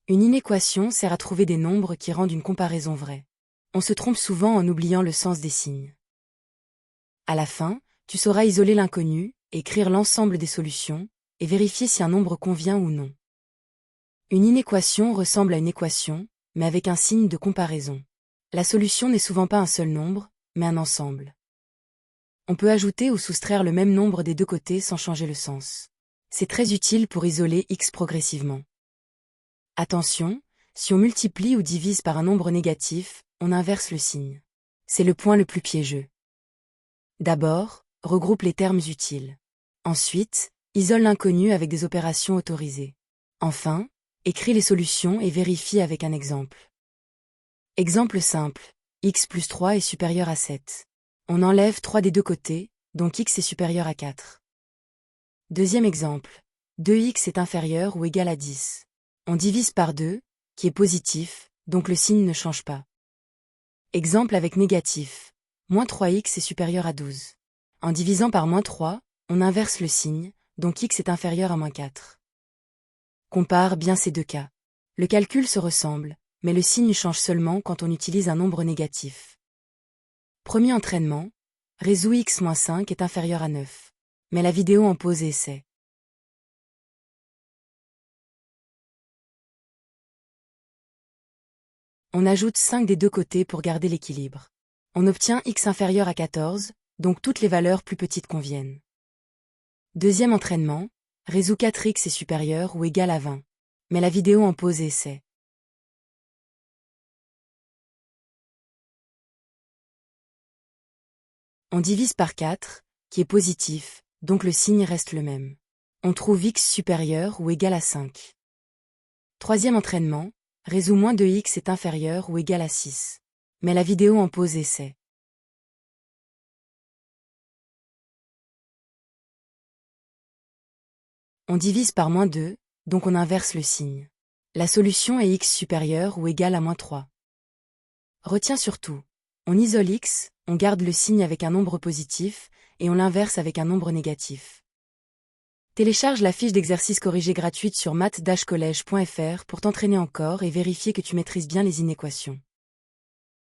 Une inéquation sert à trouver des nombres qui rendent une comparaison vraie. On se trompe souvent en oubliant le sens des signes. À la fin, tu sauras isoler l'inconnu, écrire l'ensemble des solutions, et vérifier si un nombre convient ou non. Une inéquation ressemble à une équation, mais avec un signe de comparaison. La solution n'est souvent pas un seul nombre, mais un ensemble. On peut ajouter ou soustraire le même nombre des deux côtés sans changer le sens. C'est très utile pour isoler x progressivement. Attention, si on multiplie ou divise par un nombre négatif, on inverse le signe. C'est le point le plus piégeux. D'abord, regroupe les termes utiles. Ensuite, isole l'inconnu avec des opérations autorisées. Enfin, écris les solutions et vérifie avec un exemple. Exemple simple, x plus 3 est supérieur à 7. On enlève 3 des deux côtés, donc x est supérieur à 4. Deuxième exemple, 2x est inférieur ou égal à 10. On divise par 2, qui est positif, donc le signe ne change pas. Exemple avec négatif, moins 3x est supérieur à 12. En divisant par moins 3, on inverse le signe, donc x est inférieur à moins 4. Compare bien ces deux cas. Le calcul se ressemble, mais le signe change seulement quand on utilise un nombre négatif. Premier entraînement, résous x-5 est inférieur à 9. Mais la vidéo en pause et essaie. On ajoute 5 des deux côtés pour garder l'équilibre. On obtient x inférieur à 14, donc toutes les valeurs plus petites conviennent. Deuxième entraînement, résous 4x est supérieur ou égal à 20. Mais la vidéo en pause et essaie. On divise par 4, qui est positif, donc le signe reste le même. On trouve x supérieur ou égal à 5. Troisième entraînement, résous moins 2x est inférieur ou égal à 6. Mais la vidéo en pause et essaie. On divise par moins 2, donc on inverse le signe. La solution est x supérieur ou égal à moins 3. Retiens surtout, on isole x, on garde le signe avec un nombre positif, et on l'inverse avec un nombre négatif. Télécharge la fiche d'exercice corrigée gratuite sur math-college.fr pour t'entraîner encore et vérifier que tu maîtrises bien les inéquations.